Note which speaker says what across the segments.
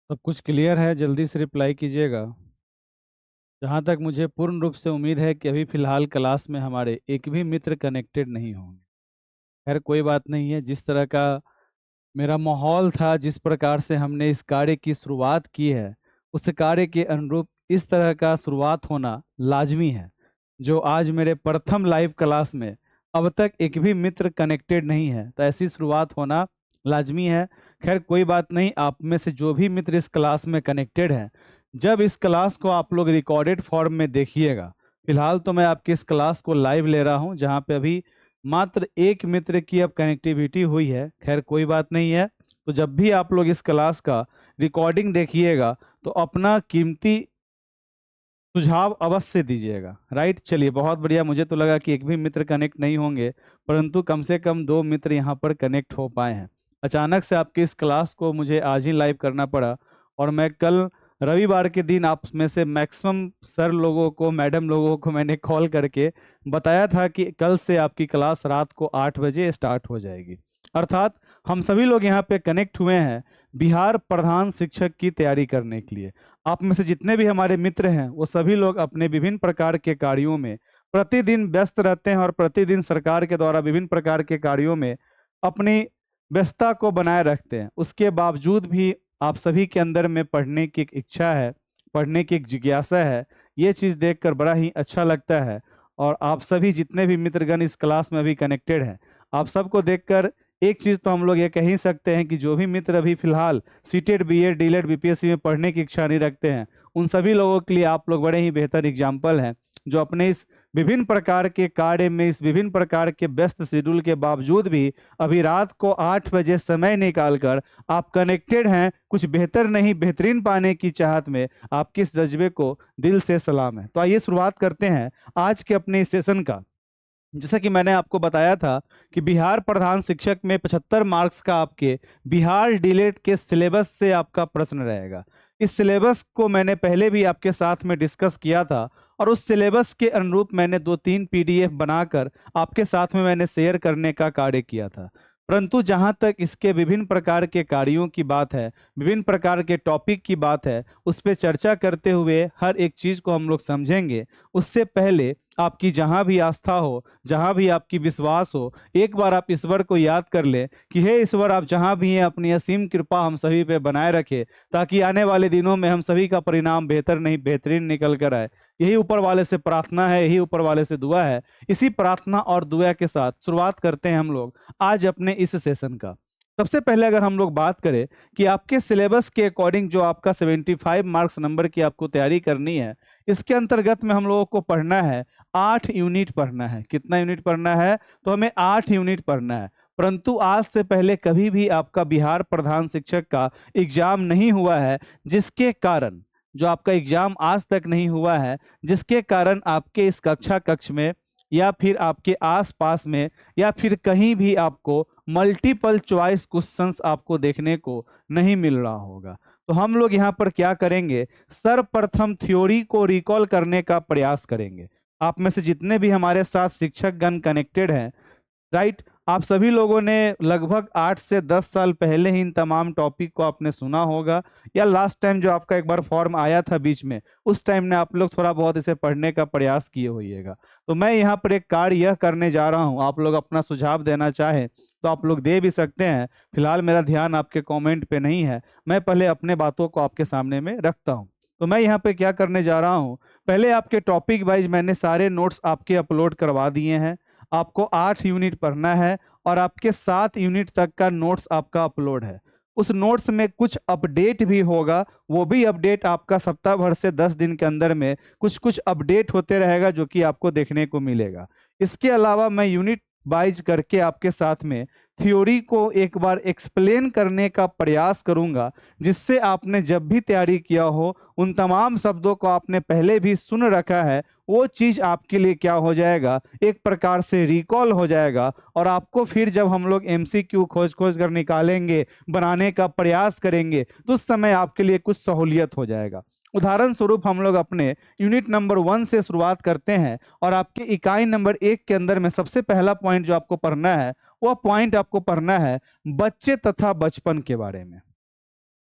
Speaker 1: सब कुछ क्लियर है, जल्दी से रिप्लाई कीजिएगा। जहाँ तक मुझे पूर्ण रूप से उम्मीद है कि अभी फ़िलहाल क्लास में हमारे एक भी मित्र कनेक्टेड नहीं होंगे। खैर कोई बात नहीं है, जिस तरह का मेरा माहौल था, जिस प्रकार से हमने इस कार्य की शुरुआत की है, उस कार्य के अनुरूप इस तरह का शुरुआत होना लाज़मी है। जो आज मेरे प्रथम लाइव क्लास में अब तक एक भी मित्र कनेक्टेड नहीं है, तो ऐसी शुरुआत होना लाज़मी है। खैर कोई बात नहीं, आप में से जो भी मित्र इस क्लास में कनेक्टेड हैं, जब इस क्लास को आप लोग रिकॉर्डेड फॉर्म में देखिएगा, फिलहाल तो मैं आपकी इस क्लास को लाइव ले रहा हूं, जहां पे अभी मात्र एक मित्र की अब कनेक्टिविटी हुई है। खैर कोई बात नहीं है। तो जब भी आप लोग इस क्लास का रिकॉर्डिंग देखिएगा, तो अपना कीमती सुझाव अवश्य दीजिएगा। राइट, चलिए बहुत बढ़िया। मुझे तो लगा कि एक भी मित्र कनेक्ट नहीं होंगे, परंतु कम से कम दो मित्र यहाँ पर कनेक्ट हो पाए हैं। अचानक से आपकी इस क्लास को मुझे आज ही लाइव करना पड़ा, और मैं कल रविवार के दिन आप में से मैक्सिमम सर लोगों को, मैडम लोगों को मैंने कॉल करके बताया था कि कल से आपकी क्लास रात को 8 बजे स्टार्ट हो जाएगी। अर्थात हम सभी लोग यहाँ पे कनेक्ट हुए हैं बिहार प्रधान शिक्षक की तैयारी करने के लिए। आप में से जितने भी हमारे मित्र हैं, वो सभी लोग अपने विभिन्न प्रकार के कार्यों में प्रतिदिन व्यस्त रहते हैं, और प्रतिदिन सरकार के द्वारा विभिन्न प्रकार के कार्यों में अपनी व्यस्तता को बनाए रखते हैं। उसके बावजूद भी आप सभी के अंदर में पढ़ने की एक इच्छा है, पढ़ने की एक जिज्ञासा है। ये चीज़ देखकर बड़ा ही अच्छा लगता है। और आप सभी जितने भी मित्रगण इस क्लास में अभी कनेक्टेड हैं, आप सबको देखकर एक चीज़ तो हम लोग ये कह ही सकते हैं कि जो भी मित्र अभी फिलहाल सीटेट, बीएड, डीएलएड, बीपीएससी में पढ़ने की इच्छा नहीं रखते हैं, उन सभी लोगों के लिए आप लोग बड़े ही बेहतर एग्जाम्पल हैं, जो अपने इस विभिन्न प्रकार के कार्य में, इस विभिन्न प्रकार के व्यस्त शेड्यूल के बावजूद भी अभी रात को 8 बजे समय निकालकर आप कनेक्टेड हैं। कुछ बेहतर नहीं, बेहतरीन पाने की चाहत में आपके इस जज्बे को दिल से सलाम है। तो आइए शुरुआत करते हैं आज के अपने इस सेशन का। जैसा कि मैंने आपको बताया था कि बिहार प्रधान शिक्षक में 75 मार्क्स का आपके बिहार डीलेट के सिलेबस से आपका प्रश्न रहेगा। इस सिलेबस को मैंने पहले भी आपके साथ में डिस्कस किया था, और उस सिलेबस के अनुरूप मैंने 2-3 पीडीएफ बनाकर आपके साथ में मैंने शेयर करने का कार्य किया था। परंतु जहां तक इसके विभिन्न प्रकार के कार्यों की बात है, विभिन्न प्रकार के टॉपिक की बात है, उस पर चर्चा करते हुए हर एक चीज़ को हम लोग समझेंगे। उससे पहले आपकी जहां भी आस्था हो, जहां भी आपकी विश्वास हो, एक बार आप ईश्वर को याद कर लें कि हे ईश्वर, आप जहां भी हैं अपनी असीम कृपा हम सभी पे बनाए रखें, ताकि आने वाले दिनों में हम सभी का परिणाम बेहतर नहीं बेहतरीन निकल कर आए। यही ऊपर वाले से प्रार्थना है, यही ऊपर वाले से दुआ है। इसी प्रार्थना और दुआ के साथ शुरुआत करते हैं हम लोग आज अपने इस सेशन का। सबसे पहले अगर हम लोग बात करें कि आपके सिलेबस के अकॉर्डिंग जो आपका 75 मार्क्स नंबर की आपको तैयारी करनी है, इसके अंतर्गत में हम लोगों को पढ़ना है 8 यूनिट पढ़ना है। कितना यूनिट पढ़ना है? तो हमें 8 यूनिट पढ़ना है। परंतु आज से पहले कभी भी आपका बिहार प्रधान शिक्षक का एग्जाम नहीं हुआ है, जिसके कारण, जो आपका एग्जाम आज तक नहीं हुआ है, जिसके कारण आपके इस कक्ष में या फिर आपके आसपास में या फिर कहीं भी आपको मल्टीपल चॉइस क्वेश्चंस आपको देखने को नहीं मिल रहा होगा। तो हम लोग यहाँ पर क्या करेंगे, सर्वप्रथम थ्योरी को रिकॉल करने का प्रयास करेंगे। आप में से जितने भी हमारे साथ शिक्षक गण कनेक्टेड हैं, राइट, आप सभी लोगों ने लगभग 8 से 10 साल पहले ही इन तमाम टॉपिक को आपने सुना होगा, या लास्ट टाइम जो आपका एक बार फॉर्म आया था बीच में, उस टाइम ने आप लोग थोड़ा बहुत इसे पढ़ने का प्रयास किए होइएगा। तो मैं यहाँ पर एक कार्य यह करने जा रहा हूँ, आप लोग अपना सुझाव देना चाहें तो आप लोग दे भी सकते हैं। फिलहाल मेरा ध्यान आपके कॉमेंट पे नहीं है, मैं पहले अपने बातों को आपके सामने में रखता हूँ। तो मैं यहाँ पे क्या करने जा रहा हूँ, पहले आपके टॉपिक वाइज मैंने सारे नोट्स आपके अपलोड करवा दिए हैं। आपको 8 यूनिट पढ़ना है, और आपके 7 यूनिट तक का नोट्स आपका अपलोड है। उस नोट्स में कुछ अपडेट भी होगा, वो भी अपडेट आपका सप्ताह भर से 10 दिन के अंदर में कुछ कुछ अपडेट होते रहेगा, जो कि आपको देखने को मिलेगा। इसके अलावा मैं यूनिट वाइज करके आपके साथ में थ्योरी को एक बार एक्सप्लेन करने का प्रयास करूंगा, जिससे आपने जब भी तैयारी किया हो, उन तमाम शब्दों को आपने पहले भी सुन रखा है, वो चीज़ आपके लिए क्या हो जाएगा, एक प्रकार से रिकॉल हो जाएगा। और आपको फिर जब हम लोग एमसीक्यू खोज खोज कर निकालेंगे, बनाने का प्रयास करेंगे, तो उस समय आपके लिए कुछ सहूलियत हो जाएगा। उदाहरण स्वरूप हम लोग अपने यूनिट नंबर 1 से शुरुआत करते हैं, और आपके इकाई नंबर 1 के अंदर में सबसे पहला पॉइंट जो आपको पढ़ना है, वह पॉइंट आपको पढ़ना है बच्चे तथा बचपन के बारे में।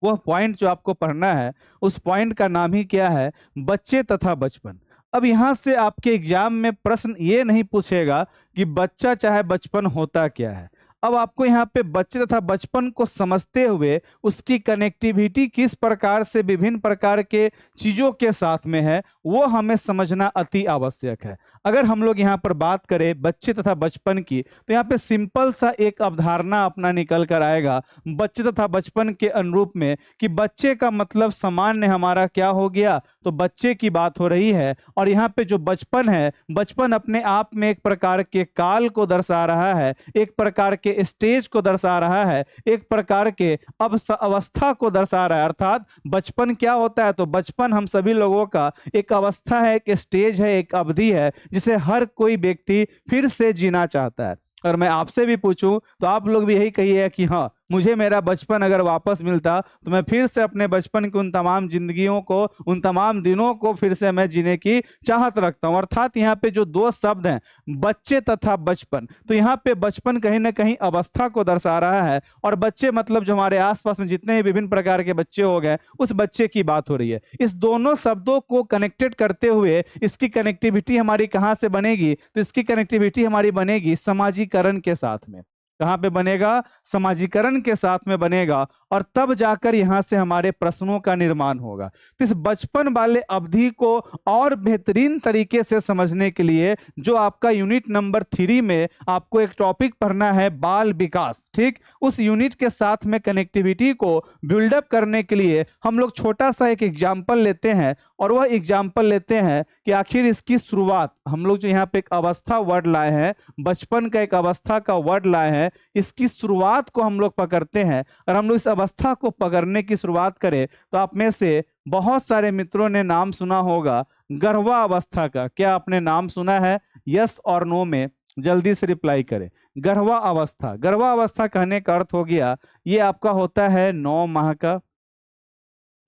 Speaker 1: वह पॉइंट जो आपको पढ़ना है उस पॉइंट का नाम ही क्या है, बच्चे तथा बचपन। अब यहाँ से आपके एग्जाम में प्रश्न ये नहीं पूछेगा कि बच्चा चाहे बचपन होता क्या है। अब आपको यहाँ पे बच्चे तथा बचपन को समझते हुए उसकी कनेक्टिविटी किस प्रकार से विभिन्न प्रकार के चीजों के साथ में है वो हमें समझना अति आवश्यक है। अगर हम लोग यहाँ पर बात करें बच्चे तथा बचपन की, तो यहाँ पे सिंपल सा एक अवधारणा अपना निकल कर आएगा बच्चे तथा बचपन के अनुरूप में कि बच्चे का मतलब सामान्य हमारा क्या हो गया, तो बच्चे की बात हो रही है। और यहाँ पे जो बचपन है, बचपन अपने आप में एक प्रकार के काल को दर्शा रहा है, एक प्रकार के स्टेज को दर्शा रहा है, एक प्रकार के अवस्था को दर्शा रहा है। अर्थात बचपन क्या होता है, तो बचपन हम सभी लोगों का एक अवस्था है, एक स्टेज है, एक अवधि है जिसे हर कोई व्यक्ति फिर से जीना चाहता है। और मैं आपसे भी पूछूं तो आप लोग भी यही कहिए कि हाँ, मुझे मेरा बचपन अगर वापस मिलता तो मैं फिर से अपने बचपन की उन तमाम जिंदगियों को, उन तमाम दिनों को फिर से मैं जीने की चाहत रखता हूं। अर्थात यहाँ पे जो दो शब्द हैं बच्चे तथा बचपन, तो यहाँ पे बचपन कहीं ना कहीं अवस्था को दर्शा रहा है और बच्चे मतलब जो हमारे आसपास में जितने भी विभिन्न प्रकार के बच्चे हो गए उस बच्चे की बात हो रही है। इस दोनों शब्दों को कनेक्टेड करते हुए इसकी कनेक्टिविटी हमारी कहाँ से बनेगी, तो इसकी कनेक्टिविटी हमारी बनेगी समाजीकरण के साथ में। कहां पे बनेगा, समाजीकरण के साथ में बनेगा, और तब जाकर यहां से हमारे प्रश्नों का निर्माण होगा। तो इस बचपन वाले अवधि को और बेहतरीन तरीके से समझने के लिए जो आपका यूनिट नंबर 3 में आपको एक टॉपिक पढ़ना है बाल विकास, ठीक, उस यूनिट के साथ में कनेक्टिविटी को बिल्डअप करने के लिए हम लोग छोटा सा एक एग्जाम्पल लेते हैं। और वह एग्जाम्पल लेते हैं कि आखिर इसकी शुरुआत, हम लोग जो यहाँ पे एक अवस्था वर्ड लाए हैं, बचपन का एक अवस्था का वर्ड लाए हैं, इसकी शुरुआत को हम लोग पकड़ते हैं। और हम लोग इस अवस्था को पकड़ने की शुरुआत करें तो आप में से बहुत सारे मित्रों ने नाम सुना होगा गर्भा अवस्था का। क्या आपने नाम सुना है? यस और नो में जल्दी से रिप्लाई करें। गर्भा अवस्था, गर्भा अवस्था कहने का अर्थ हो गया ये आपका होता है 9 माह का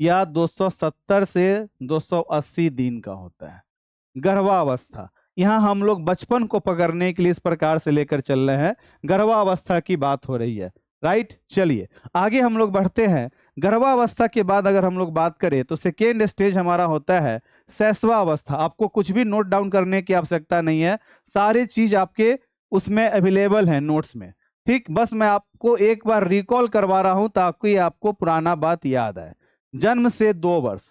Speaker 1: या 270 से 280 दिन का होता है गर्भावस्था। यहाँ हम लोग बचपन को पकड़ने के लिए इस प्रकार से लेकर चल रहे हैं, गर्भावस्था की बात हो रही है, राइट। चलिए आगे हम लोग बढ़ते हैं। गर्भावस्था के बाद अगर हम लोग बात करें तो सेकेंड स्टेज हमारा होता है शैशवावस्था। आपको कुछ भी नोट डाउन करने की आवश्यकता नहीं है, सारी चीज आपके उसमें अवेलेबल है नोट्स में, ठीक। बस मैं आपको एक बार रिकॉल करवा रहा हूं ताकि आपको पुराना बात याद आए। जन्म से 2 वर्ष।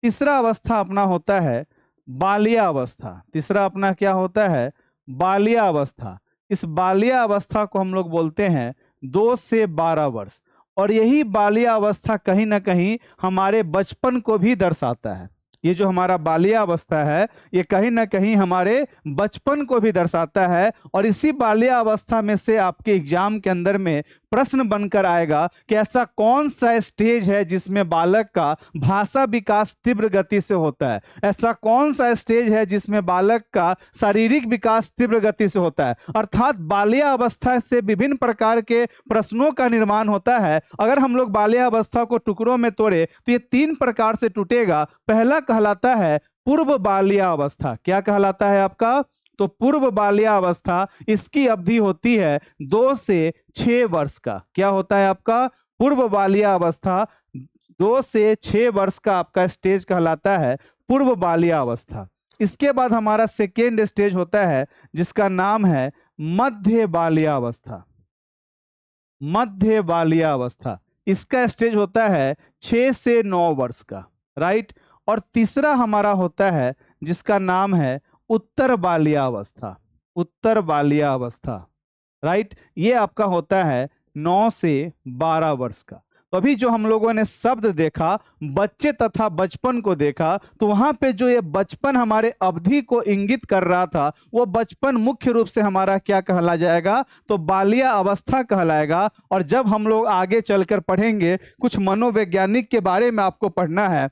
Speaker 1: तीसरा अवस्था अपना होता है बालिया अवस्था। तीसरा अपना क्या होता है? बालिया अवस्था। इस बालिया अवस्था को हम लोग बोलते हैं 2 से 12 वर्ष। और यही बालिया अवस्था कहीं ना कहीं हमारे बचपन को भी दर्शाता है। ये जो हमारा बालिया अवस्था है ये कहीं ना कहीं हमारे बचपन को भी दर्शाता है। और इसी बालिया अवस्था में से आपके एग्जाम के अंदर में प्रश्न बनकर आएगा कि ऐसा कौन सा स्टेज है जिसमें बालक का भाषा विकास तीव्र गति से होता है, ऐसा कौन सा स्टेज है जिसमें बालक का शारीरिक विकास तीव्र गति से होता है। अर्थात बालिया अवस्था से विभिन्न प्रकार के प्रश्नों का निर्माण होता है। अगर हम लोग बालिया अवस्था को टुकड़ों में तोड़े तो ये 3 प्रकार से टूटेगा। पहला कहलाता है पूर्व बालिया अवस्था। क्या कहलाता है आपका? तो पूर्व बालिया अवस्था, इसकी अवधि होती है 2 से 6 वर्ष का। क्या होता है आपका? पूर्व बालिया अवस्था 2 से 6 वर्ष का आपका स्टेज कहलाता है पूर्व बालिया अवस्था। इसके बाद हमारा सेकेंड स्टेज होता है जिसका नाम है मध्य बालिया अवस्था। मध्य बालिया अवस्था, इसका स्टेज होता है 6 से 9 वर्ष का, राइट। और तीसरा हमारा होता है जिसका नाम है उत्तर बालिया अवस्था। उत्तर बालिया अवस्था, राइट। ये आपका होता है 9 से 12 वर्ष का। तो अभी जो हम लोगों ने शब्द देखा बच्चे तथा बचपन को देखा, तो वहां पे जो ये बचपन हमारे अवधि को इंगित कर रहा था वो बचपन मुख्य रूप से हमारा क्या कहला जाएगा? तो बालिया अवस्था कहलाएगा। और जब हम लोग आगे चलकर पढ़ेंगे कुछ मनोवैज्ञानिक के बारे में आपको पढ़ना है,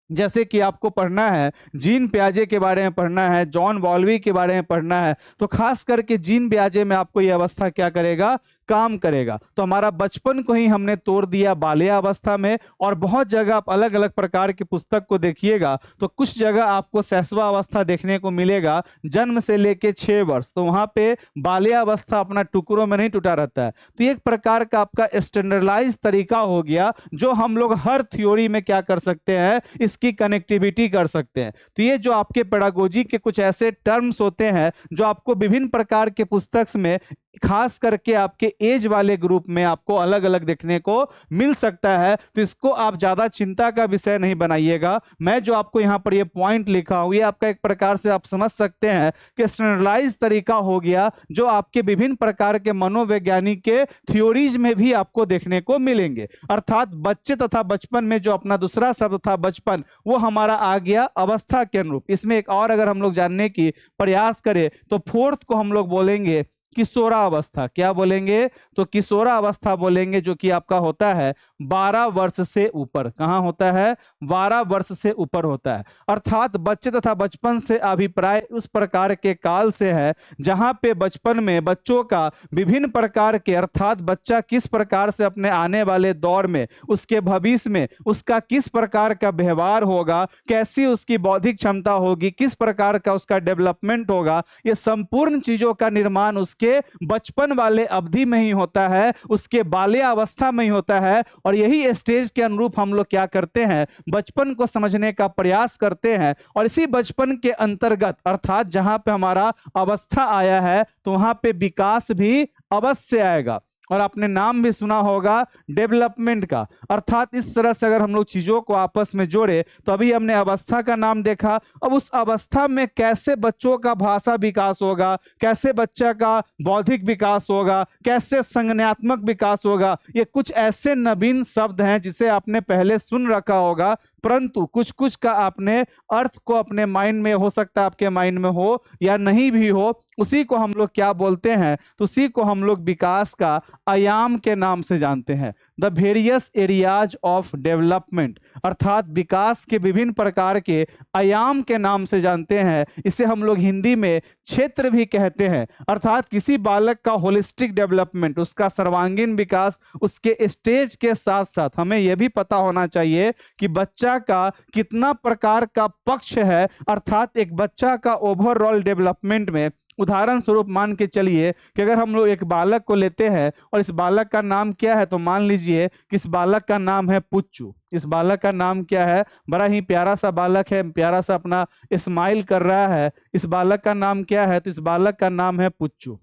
Speaker 1: जैसे कि आपको पढ़ना है जीन पियाजे के बारे में पढ़ना है, जॉन बॉल्वी के बारे में पढ़ना है, तो खास करके जीन पियाजे में आपको यह अवस्था क्या करेगा? काम करेगा। तो हमारा बचपन को ही हमने तोड़ दिया बाल्यावस्था में, और बहुत जगह आप अलग अलग प्रकार की पुस्तक को देखिएगा तो कुछ जगह आपको शैशवावस्था देखने को मिलेगा, जन्म से लेके 6 वर्ष, तो वहां पे बाल्यावस्था अपना टुकड़ों में नहीं टूटा रहता है। तो ये एक प्रकार का आपका स्टैंडर्डाइज तरीका हो गया, जो हम लोग हर थ्योरी में क्या कर सकते हैं, इसकी कनेक्टिविटी कर सकते हैं। तो ये जो आपके पेडागोजी के कुछ ऐसे टर्म्स होते हैं जो आपको विभिन्न प्रकार के पुस्तक में, खास करके आपके एज वाले ग्रुप में आपको अलग अलग देखने को मिल सकता है। तो इसको आप ज्यादा चिंता का विषय नहीं बनाइएगा। मैं जो आपको यहाँ पर ये पॉइंट लिखा हूं, ये आपका एक प्रकार से आप समझ सकते हैं कि स्टैंडर्डाइज तरीका हो गया, जो आपके विभिन्न प्रकार के मनोवैज्ञानिक के थ्योरीज में भी आपको देखने को मिलेंगे। अर्थात बच्चे तथा बचपन में जो अपना दूसरा शब्द था बचपन, वो हमारा आ गया अवस्था के अनुरूप। इसमें एक और अगर हम लोग जानने की प्रयास करें तो फोर्थ को हम लोग बोलेंगे किशोरावस्था। क्या बोलेंगे? तो किशोरावस्था बोलेंगे, जो कि आपका होता है 12 वर्ष से ऊपर। कहां होता है? 12 वर्ष से ऊपर होता है। अर्थात बच्चे तथा बचपन से अभिप्राय उस प्रकार के काल से है जहां पे बचपन में बच्चों का विभिन्न प्रकार के, अर्थात बच्चा किस प्रकार से अपने आने वाले दौर में, उसके भविष्य में उसका किस प्रकार का व्यवहार होगा, कैसी उसकी बौद्धिक क्षमता होगी, किस प्रकार का उसका डेवलपमेंट होगा, ये संपूर्ण चीजों का निर्माण उसके बचपन वाले अवधि में ही होता है, उसके बाल्यावस्था में ही होता है। और यही स्टेज के अनुरूप हम लोग क्या करते हैं, बचपन को समझने का प्रयास करते हैं। और इसी बचपन के अंतर्गत, अर्थात जहां पे हमारा अवस्था आया है, तो वहां पे विकास भी अवश्य आएगा। और आपने नाम भी सुना होगा डेवलपमेंट का। अर्थात इस तरह से अगर हम लोग चीजों को आपस में जोड़े, तो अभी हमने अवस्था का नाम देखा, अब उस अवस्था में कैसे बच्चों का भाषा विकास होगा, कैसे बच्चा का बौद्धिक विकास होगा, कैसे संज्ञानात्मक विकास होगा, ये कुछ ऐसे नवीन शब्द हैं जिसे आपने पहले सुन रखा होगा, परंतु कुछ कुछ का आपने अर्थ को अपने माइंड में, हो सकता है आपके माइंड में हो या नहीं भी हो, उसी को हम लोग क्या बोलते हैं, तो उसी को हम लोग विकास का आयाम के नाम से जानते हैं। The various areas of development, अर्थात विकास के विभिन्न प्रकार के आयाम के नाम से जानते हैं। इसे हम लोग हिंदी में क्षेत्र भी कहते हैं। अर्थात किसी बालक का होलिस्टिक डेवलपमेंट, उसका सर्वांगीण विकास, उसके स्टेज के साथ साथ हमें यह भी पता होना चाहिए कि बच्चा का कितना प्रकार का पक्ष है। अर्थात एक बच्चा का ओवरऑल डेवलपमेंट में, उदाहरण स्वरूप मान के चलिए कि अगर हम लोग एक बालक को लेते हैं और इस बालक का नाम क्या है, तो मान लीजिए कि इस बालक का नाम है पुच्चू। इस बालक का नाम क्या है? बड़ा ही प्यारा सा बालक है, प्यारा सा अपना स्माइल कर रहा है। इस बालक का नाम क्या है? तो इस बालक का नाम है पुच्चू।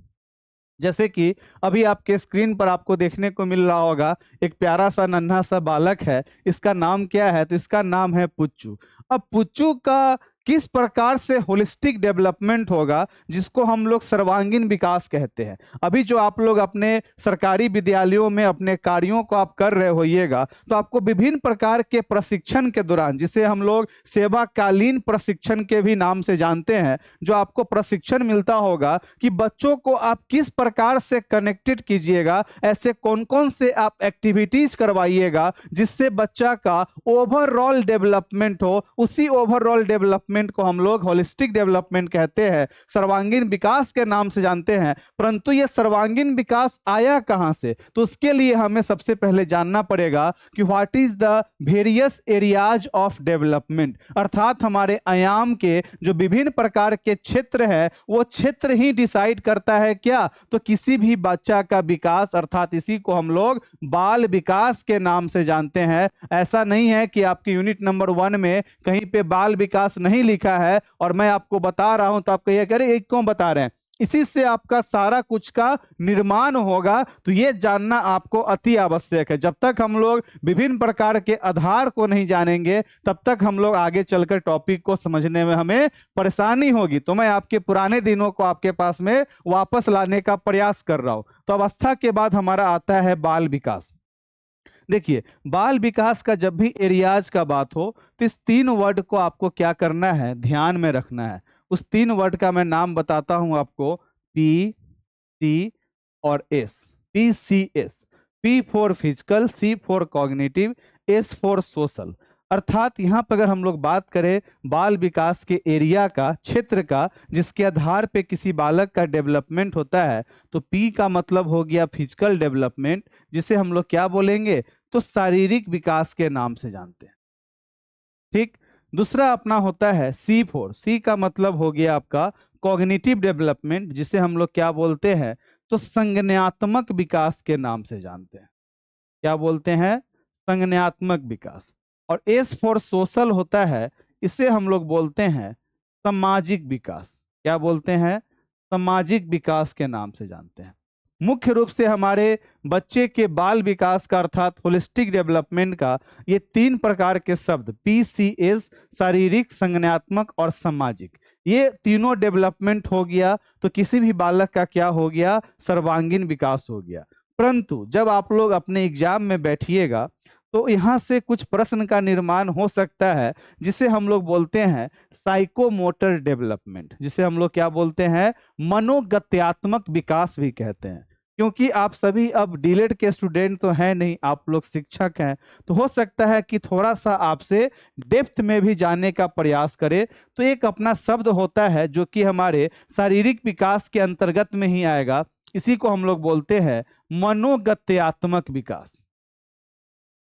Speaker 1: जैसे कि अभी आपके स्क्रीन पर आपको देखने को मिल रहा होगा, एक प्यारा सा नन्हा सा बालक है, इसका नाम क्या है? तो इसका नाम है पुच्चू। अब पुच्चू का किस प्रकार से होलिस्टिक डेवलपमेंट होगा, जिसको हम लोग सर्वांगीण विकास कहते हैं। अभी जो आप लोग अपने सरकारी विद्यालयों में अपने कार्यों को आप कर रहे होइएगा, तो आपको विभिन्न प्रकार के प्रशिक्षण के दौरान, जिसे हम लोग सेवाकालीन प्रशिक्षण के भी नाम से जानते हैं, जो आपको प्रशिक्षण मिलता होगा कि बच्चों को आप किस प्रकार से कनेक्टेड कीजिएगा, ऐसे कौन कौन से आप एक्टिविटीज करवाइएगा जिससे बच्चा का ओवरऑल डेवलपमेंट हो। उसी ओवरऑल डेवलपमेंट को हम लोग होलिस्टिक डेवलपमेंट कहते हैं, सर्वांगीण विकास के नाम से जानते हैं। परंतु यह सर्वांगीण विकास आया कहां से? तो उसके लिए हमें सबसे पहले जानना पड़ेगा कि what is the various areas of development. अर्थात हमारे आयाम के जो विभिन्न प्रकार के क्षेत्र है, वो क्षेत्र ही डिसाइड करता है क्या? तो किसी भी बच्चा का विकास, अर्थात इसी को हम लोग बाल विकास के नाम से जानते हैं। ऐसा नहीं है कि आपके यूनिट नंबर 1 में कहीं पे बाल विकास नहीं लिखा है और मैं आपको बता रहा हूं तो आप कहिए कि अरे ये क्यों बता रहे हैं। इसी से आपका सारा कुछ का निर्माण होगा। तो ये जानना आपको अति आवश्यक है। जब तक हम लोग विभिन्न प्रकार के आधार को नहीं जानेंगे, तब तक हम लोग आगे चलकर टॉपिक को समझने में हमें परेशानी होगी। तो मैं आपके पुराने दिनों को आपके पास में वापस लाने का प्रयास कर रहा हूं। तो अवस्था के बाद हमारा आता है बाल विकास। देखिए, बाल विकास का जब भी एरियाज का बात हो, तो इस 3 वर्ड को आपको क्या करना है, ध्यान में रखना है। उस 3 वर्ड का मैं नाम बताता हूं आपको, पी, सी और S. PCS। P for physical, C for cognitive, S for social. अर्थात यहाँ पर अगर हम लोग बात करें बाल विकास के एरिया का, क्षेत्र का, जिसके आधार पे किसी बालक का डेवलपमेंट होता है, तो पी का मतलब हो गया फिजिकल डेवलपमेंट, जिसे हम लोग क्या बोलेंगे, तो शारीरिक विकास के नाम से जानते हैं। ठीक। दूसरा अपना होता है C4, सी का मतलब हो गया आपका कॉग्निटिव डेवलपमेंट, जिसे हम लोग क्या बोलते हैं, तो संज्ञानात्मक विकास के नाम से जानते हैं। क्या बोलते हैं, संज्ञानात्मक विकास। और S फॉर सोशल होता है, इसे हम लोग बोलते हैं सामाजिक विकास। क्या बोलते हैं, सामाजिक विकास के नाम से जानते हैं। मुख्य रूप से हमारे बच्चे के बाल विकास का अर्थात होलिस्टिक डेवलपमेंट का ये 3 प्रकार के शब्द PCS, शारीरिक, संज्ञानात्मक और सामाजिक, ये तीनों डेवलपमेंट हो गया तो किसी भी बालक का क्या हो गया, सर्वांगीण विकास हो गया। परंतु जब आप लोग अपने एग्जाम में बैठिएगा तो यहाँ से कुछ प्रश्न का निर्माण हो सकता है, जिसे हम लोग बोलते हैं साइकोमोटर डेवलपमेंट, जिसे हम लोग क्या बोलते हैं, मनोगत्यात्मक विकास भी कहते हैं। क्योंकि आप सभी अब डीलेड के स्टूडेंट तो हैं नहीं, आप लोग शिक्षक हैं, तो हो सकता है कि थोड़ा सा आपसे डेप्थ में भी जाने का प्रयास करें। तो एक अपना शब्द होता है जो कि हमारे शारीरिक विकास के अंतर्गत में ही आएगा, इसी को हम लोग बोलते हैं मनोगत्यात्मक विकास।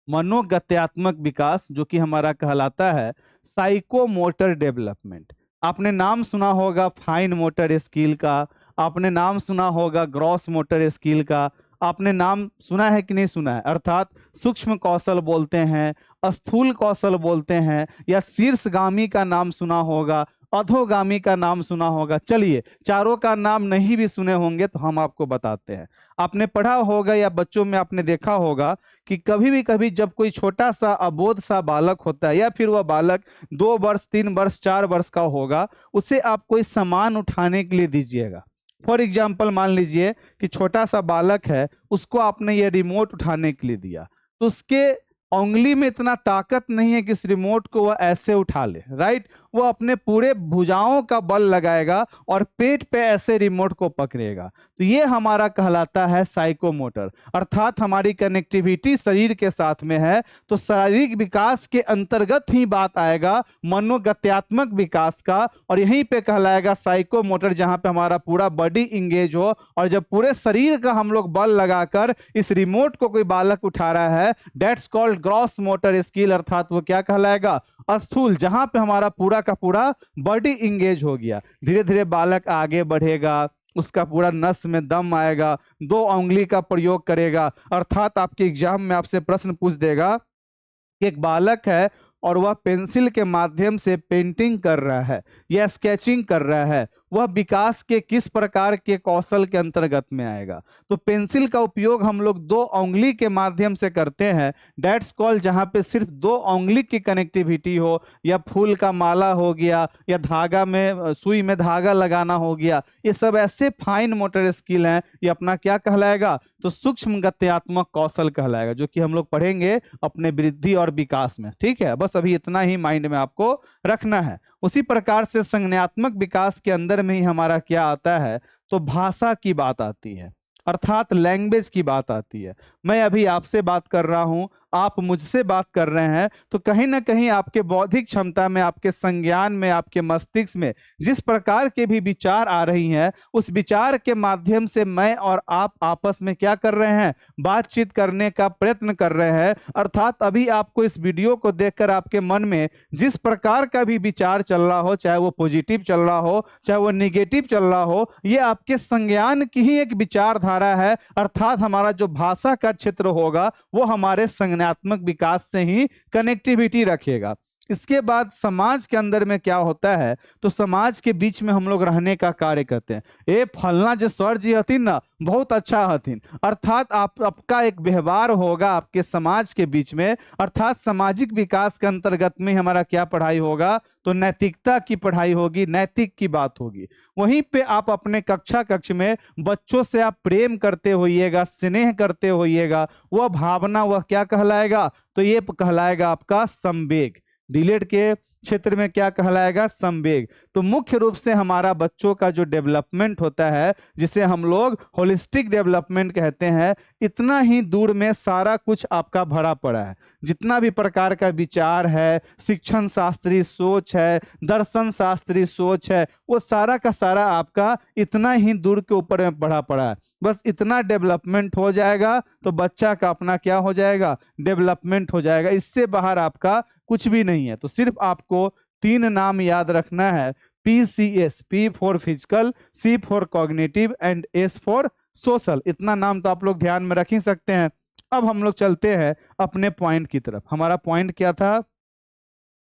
Speaker 1: मनोगत्यात्मक विकास जो कि हमारा कहलाता है साइकोमोटर डेवलपमेंट। आपने नाम सुना होगा फाइन मोटर स्किल का, आपने नाम सुना होगा ग्रॉस मोटर स्किल का, आपने नाम सुना है कि नहीं सुना है, अर्थात सूक्ष्म कौशल बोलते हैं, स्थूल कौशल बोलते हैं, या शीर्षगामी का नाम सुना होगा, अधोगामी का नाम सुना होगा। चलिए, चारों का नाम नहीं भी सुने होंगे तो हम आपको बताते हैं। आपने पढ़ा होगा या बच्चों में आपने देखा होगा कि कभी जब कोई छोटा सा अबोध सा बालक होता है, या फिर वह बालक 2 वर्ष 3 वर्ष 4 वर्ष का होगा, उसे आप कोई सामान उठाने के लिए दीजिएगा। फॉर एग्जाम्पल मान लीजिए कि छोटा सा बालक है, उसको आपने ये रिमोट उठाने के लिए दिया, तो उसके उंगली में इतना ताकत नहीं है कि इस रिमोट को वह ऐसे उठा ले, राइट। वो अपने पूरे भुजाओं का बल लगाएगा और पेट पे ऐसे रिमोट को पकड़ेगा। तो ये हमारा कहलाता है साइकोमोटर, अर्थात हमारी कनेक्टिविटी शरीर के साथ में है, तो शारीरिक विकास के अंतर्गत ही बात आएगा मनोगत्यात्मक विकास का, और यहीं पे कहलाएगा साइकोमोटर, जहां पे हमारा पूरा बॉडी इंगेज हो, और जब पूरे शरीर का हम लोग बल लगाकर इस रिमोट को कोई बालक उठा रहा है, that's called gross motor skill, अर्थात वो क्या कहलाएगा, स्थूल, जहां पे हमारा पूरा का पूरा बॉडी इंगेज हो गया। धीरे धीरे बालक आगे बढ़ेगा, उसका पूरा नस में दम आएगा, 2 उंगली का प्रयोग करेगा, अर्थात आपके एग्जाम में आपसे प्रश्न पूछ देगा कि एक बालक है और वह पेंसिल के माध्यम से पेंटिंग कर रहा है या स्केचिंग कर रहा है, वह विकास के किस प्रकार के कौशल के अंतर्गत में आएगा। तो पेंसिल का उपयोग हम लोग 2 उंगली के माध्यम से करते हैं, डेट्स कॉल, जहां पे सिर्फ 2 उंगली की कनेक्टिविटी हो, या फूल का माला हो गया, या धागा में सुई में धागा लगाना हो गया, ये सब ऐसे फाइन मोटर स्किल हैं। ये अपना क्या कहलाएगा, तो सूक्ष्म गत्यात्मक कौशल कहलाएगा, जो कि हम लोग पढ़ेंगे अपने वृद्धि और विकास में। ठीक है, बस अभी इतना ही माइंड में आपको रखना है। उसी प्रकार से संज्ञानात्मक विकास के अंदर में ही हमारा क्या आता है, तो भाषा की बात आती है, अर्थात लैंग्वेज की बात आती है। मैं अभी आपसे बात कर रहा हूं, आप मुझसे बात कर रहे हैं, तो कहीं ना कहीं आपके बौद्धिक क्षमता में, आपके संज्ञान में, आपके मस्तिष्क में जिस प्रकार के भी विचार आ रही हैं, उस विचार के माध्यम से मैं और आप आपस में क्या कर रहे हैं, बातचीत करने का प्रयत्न कर रहे हैं। अर्थात अभी आपको इस वीडियो को देखकर आपके मन में जिस प्रकार का भी विचार चल रहा हो, चाहे वो पॉजिटिव चल रहा हो, चाहे वो निगेटिव चल रहा हो, ये आपके संज्ञान की ही एक विचारधारा है। अर्थात हमारा जो भाषा का क्षेत्र होगा वो हमारे संज्ञानात्मक विकास से ही कनेक्टिविटी रखेगा। इसके बाद समाज के अंदर में क्या होता है, तो समाज के बीच में हम लोग रहने का कार्य करते हैं। ए फलना जो सर जी हथिन ना, बहुत अच्छा हथिन, अर्थात आपका एक व्यवहार होगा आपके समाज के बीच में, अर्थात सामाजिक विकास के अंतर्गत में हमारा क्या पढ़ाई होगा, तो नैतिकता की पढ़ाई होगी, नैतिक की बात होगी। वहीं पे आप अपने कक्ष में बच्चों से आप प्रेम करते होइएगा, स्नेह करते होइएगा, वह भावना वह क्या कहलाएगा, तो ये कहलाएगा आपका संवेग। डिलेड के क्षेत्र में क्या कहलाएगा, समवेग। तो मुख्य रूप से हमारा बच्चों का जो डेवलपमेंट होता है, जिसे हम लोग होलिस्टिक डेवलपमेंट कहते हैं, इतना ही दूर में सारा कुछ आपका भरा पड़ा है। जितना भी प्रकार का विचार है, शिक्षण शास्त्रीय सोच है, दर्शन शास्त्रीय सोच है, वो सारा का सारा आपका इतना ही दूर के ऊपर में बढ़ा पड़ा है। बस इतना डेवलपमेंट हो जाएगा तो बच्चा का अपना क्या हो जाएगा, डेवलपमेंट हो जाएगा। इससे बाहर आपका कुछ भी नहीं है। तो सिर्फ आपको 3 नाम याद रखना है, PCS, P for physical, C for cognitive and S for social. इतना नाम तो आप लोग ध्यान में रख ही सकते हैं। अब हम लोग चलते हैं अपने पॉइंट की तरफ। हमारा पॉइंट क्या था,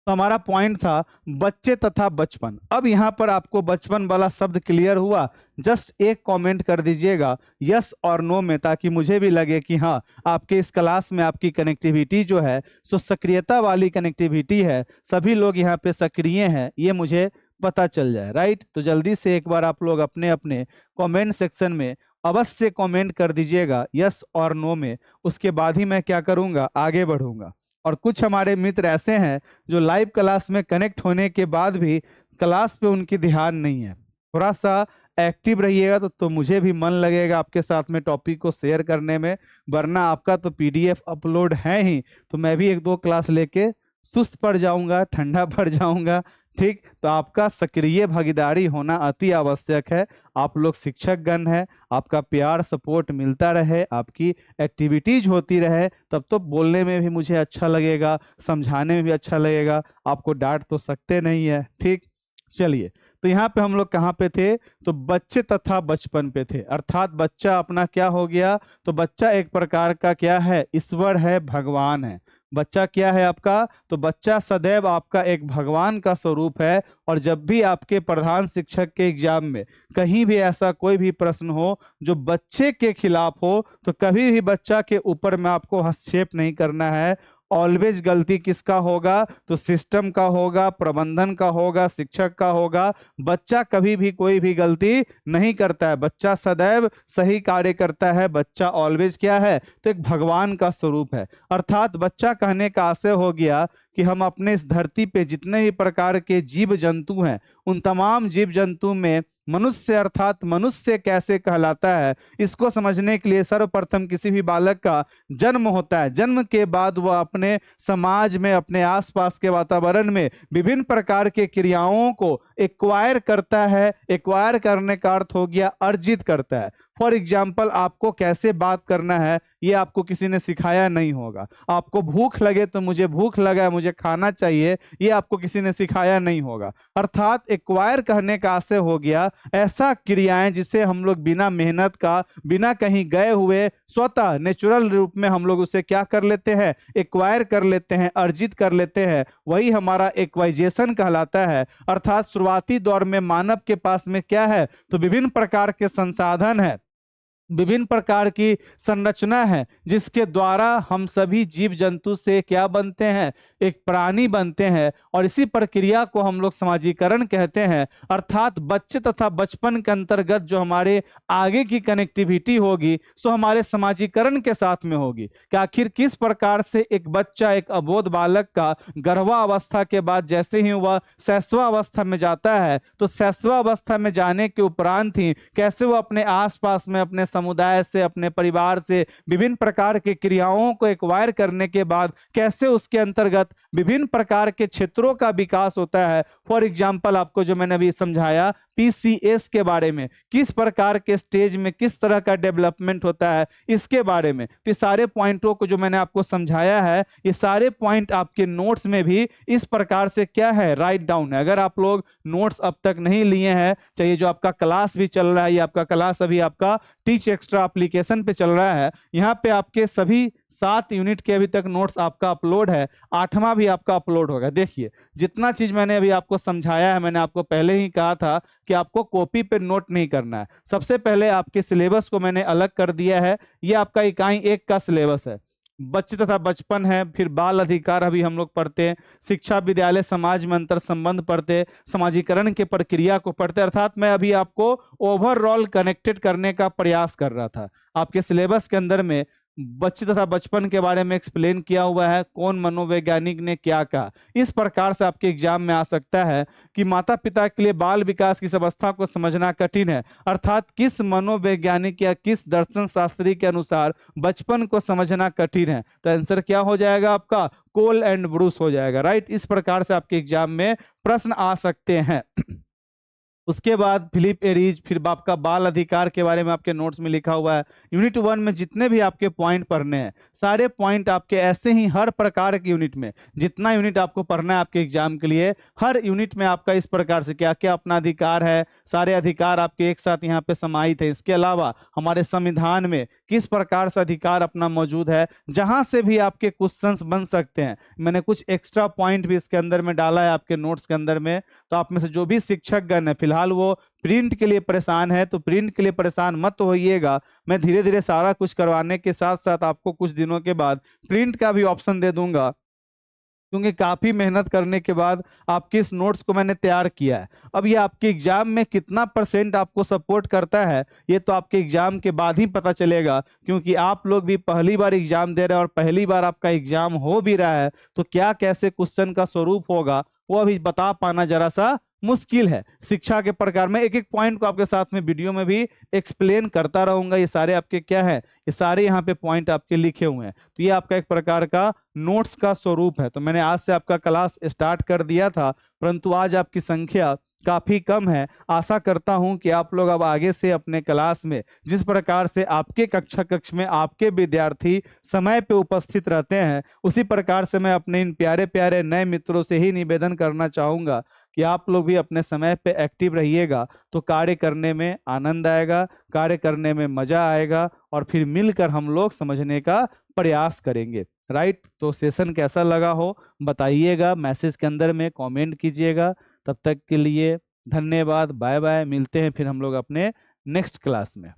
Speaker 1: तो हमारा पॉइंट था बच्चे तथा बचपन। अब यहाँ पर आपको बचपन वाला शब्द क्लियर हुआ? जस्ट एक कमेंट कर दीजिएगा यस और नो में, ताकि मुझे भी लगे कि हाँ, आपके इस क्लास में आपकी कनेक्टिविटी जो है सो सक्रियता वाली कनेक्टिविटी है, सभी लोग यहाँ पे सक्रिय हैं, ये मुझे पता चल जाए। राइट, तो जल्दी से एक बार आप लोग अपने अपने कमेंट सेक्शन में अवश्य कमेंट कर दीजिएगा यस और नो में। उसके बाद ही मैं क्या करूँगा, आगे बढ़ूंगा। और कुछ हमारे मित्र ऐसे हैं जो लाइव क्लास में कनेक्ट होने के बाद भी क्लास पे उनकी ध्यान नहीं है। थोड़ा सा एक्टिव रहिएगा तो मुझे भी मन लगेगा आपके साथ में टॉपिक को शेयर करने में, वरना आपका तो PDF अपलोड है ही, तो मैं भी 1-2 क्लास लेके सुस्त पड़ जाऊंगा, ठंडा पड़ जाऊंगा। ठीक, तो आपका सक्रिय भागीदारी होना अति आवश्यक है। आप लोग शिक्षक गण है, आपका प्यार सपोर्ट मिलता रहे, आपकी एक्टिविटीज होती रहे, तब तो बोलने में भी मुझे अच्छा लगेगा, समझाने में भी अच्छा लगेगा। आपको डांट तो सकते नहीं है। ठीक, चलिए, तो यहाँ पे हम लोग कहाँ पे थे, तो बच्चे तथा बचपन पे थे। अर्थात बच्चा अपना क्या हो गया, तो बच्चा एक प्रकार का क्या है, ईश्वर है, भगवान है। बच्चा क्या है आपका, तो बच्चा सदैव आपका एक भगवान का स्वरूप है। और जब भी आपके प्रधान शिक्षक के एग्जाम में कहीं भी ऐसा कोई भी प्रश्न हो जो बच्चे के खिलाफ हो, तो कभी भी बच्चा के ऊपर में आपको हस्तक्षेप नहीं करना है। ऑलवेज गलती किसका होगा, तो सिस्टम का होगा, प्रबंधन का होगा, शिक्षक का होगा। बच्चा कभी भी कोई भी गलती नहीं करता है, बच्चा सदैव सही कार्य करता है। बच्चा ऑलवेज क्या है, तो एक भगवान का स्वरूप है। अर्थात बच्चा कहने का आशय हो गया कि हम अपने इस धरती पे जितने भी प्रकार के जीव जंतु हैं, उन तमाम जीव जंतु में मनुष्य अर्थात मनुष्य कैसे कहलाता है, इसको समझने के लिए सर्वप्रथम किसी भी बालक का जन्म होता है। जन्म के बाद वह अपने समाज में, अपने आसपास के वातावरण में विभिन्न प्रकार के क्रियाओं को एक्वायर करता है। एक्वायर करने का अर्थ हो गया अर्जित करता है। फॉर एग्जाम्पल, आपको कैसे बात करना है ये आपको किसी ने सिखाया नहीं होगा। आपको भूख लगे तो मुझे भूख लगा है, मुझे खाना चाहिए, ये आपको किसी ने सिखाया नहीं होगा। अर्थात एक्वायर कहने का आशय हो गया ऐसा क्रियाएं जिसे हम लोग बिना मेहनत का, बिना कहीं गए हुए स्वतः नेचुरल रूप में हम लोग उसे क्या कर लेते हैं, एक्वायर कर लेते हैं, अर्जित कर लेते हैं। वही हमारा एक्वाइजेशन कहलाता है। अर्थात शुरुआती दौर में मानव के पास में क्या है, तो विभिन्न प्रकार के संसाधन है, विभिन्न प्रकार की संरचना है, जिसके द्वारा हम सभी जीव जंतु से क्या बनते हैं, एक प्राणी बनते हैं। और इसी प्रक्रिया को हम लोग समाजीकरण कहते हैं। अर्थात बच्चे तथा बचपन के अंतर्गत जो हमारे आगे की कनेक्टिविटी होगी सो हमारे समाजीकरण के साथ में होगी कि आखिर किस प्रकार से एक बच्चा, एक अबोध बालक का गर्भावस्था के बाद जैसे ही वह शैशवावस्था में जाता है, तो शैशवावस्था में जाने के उपरांत ही कैसे वह अपने आसपास में, अपने समुदाय से, अपने परिवार से विभिन्न प्रकार की क्रियाओं को एक्वायर करने के बाद कैसे उसके अंतर्गत विभिन्न प्रकार के क्षेत्रों का विकास होता है। फॉर एग्जाम्पल, आपको जो मैंने अभी समझाया PCS के बारे में, किस प्रकार के स्टेज में किस तरह का डेवलपमेंट होता है, इसके बारे में, तो ये सारे पॉइंटों को जो मैंने आपको समझाया है, ये सारे पॉइंट आपके नोट्स में भी इस प्रकार से क्या है, राइट डाउन है। अगर आप लोग नोट्स अब तक नहीं लिए हैं, चाहिए जो आपका क्लास भी चल रहा है, ये आपका क्लास अभी आपका टीच एक्स्ट्रा एप्लीकेशन पे चल रहा है, यहाँ पे आपके सभी 7 यूनिट के अभी तक नोट्स आपका अपलोड है, 8वां भी आपका अपलोड होगा। देखिए, जितना चीज मैंने अभी आपको समझाया है, मैंने आपको पहले ही कहा था कि आपको कॉपी पे नोट नहीं करना है। सबसे पहले आपके सिलेबस को मैंने अलग कर दिया है। ये आपका इकाई 1 का सिलेबस है। बच्चे तथा बचपन है, फिर बाल अधिकार अभी हम लोग पढ़ते हैं, शिक्षा, विद्यालय, समाज में अंतर संबंध पढ़ते, समाजीकरण के प्रक्रिया को पढ़ते। अर्थात मैं अभी आपको ओवरऑल कनेक्टेड करने का प्रयास कर रहा था। आपके सिलेबस के अंदर में बच्चे तथा बचपन के बारे में एक्सप्लेन किया हुआ है, कौन मनोवैज्ञानिक ने क्या कहा। इस प्रकार से आपके एग्जाम में आ सकता है कि माता पिता के लिए बाल विकास की इस अवस्था को समझना कठिन है, अर्थात किस मनोवैज्ञानिक या किस दर्शन शास्त्री के अनुसार बचपन को समझना कठिन है। तो आंसर क्या हो जाएगा आपका? कोल एंड ब्रूस हो जाएगा, राइट। इस प्रकार से आपके एग्जाम में प्रश्न आ सकते हैं। उसके बाद फिलिप एरीज, फिर आपका बाल अधिकार के बारे में आपके नोट्स में लिखा हुआ है। यूनिट 1 में जितने भी आपके पॉइंट पढ़ने हैं, सारे पॉइंट आपके ऐसे ही हर प्रकार के यूनिट में, जितना यूनिट आपको पढ़ना है आपके एग्जाम के लिए, हर यूनिट में आपका इस प्रकार से क्या क्या अपना अधिकार है, सारे अधिकार आपके एक साथ यहाँ पे समाहित है। इसके अलावा हमारे संविधान में किस प्रकार से अधिकार अपना मौजूद है, जहां से भी आपके क्वेश्चंस बन सकते हैं। मैंने कुछ एक्स्ट्रा पॉइंट भी इसके अंदर में डाला है आपके नोट्स के अंदर में। तो आप में से जो भी शिक्षक गण है, फिलहाल वो प्रिंट के लिए परेशान है, तो प्रिंट के लिए परेशान मत होइएगा। मैं धीरे धीरे सारा कुछ करवाने के साथ साथ आपको कुछ दिनों के बाद प्रिंट का भी ऑप्शन दे दूंगा, क्योंकि काफी मेहनत करने के बाद आपके इस नोट्स को मैंने तैयार किया है। अब ये आपके एग्जाम में कितना % आपको सपोर्ट करता है, ये तो आपके एग्जाम के बाद ही पता चलेगा, क्योंकि आप लोग भी पहली बार एग्जाम दे रहे हैं और पहली बार आपका एग्जाम हो भी रहा है। तो क्या कैसे क्वेश्चन का स्वरूप होगा वो अभी बता पाना जरा सा मुश्किल है। शिक्षा के प्रकार में एक एक पॉइंट को आपके साथ में वीडियो में भी एक्सप्लेन करता रहूंगा। ये सारे आपके क्या है, ये सारे यहाँ पे पॉइंट आपके लिखे हुए हैं। तो ये आपका एक प्रकार का नोट्स का स्वरूप है। तो मैंने आज से आपका क्लास स्टार्ट कर दिया था, परंतु आज आपकी संख्या काफी कम है। आशा करता हूं कि आप लोग अब आगे से अपने क्लास में जिस प्रकार से आपके कक्ष में आपके विद्यार्थी समय पे उपस्थित रहते हैं, उसी प्रकार से मैं अपने इन प्यारे प्यारे नए मित्रों से ही निवेदन करना चाहूंगा कि आप लोग भी अपने समय पे एक्टिव रहिएगा। तो कार्य करने में आनंद आएगा, कार्य करने में मजा आएगा, और फिर मिलकर हम लोग समझने का प्रयास करेंगे, राइट। तो सेशन कैसा लगा हो बताइएगा, मैसेज के अंदर में कमेंट कीजिएगा। तब तक के लिए धन्यवाद, बाय बाय। मिलते हैं फिर हम लोग अपने नेक्स्ट क्लास में।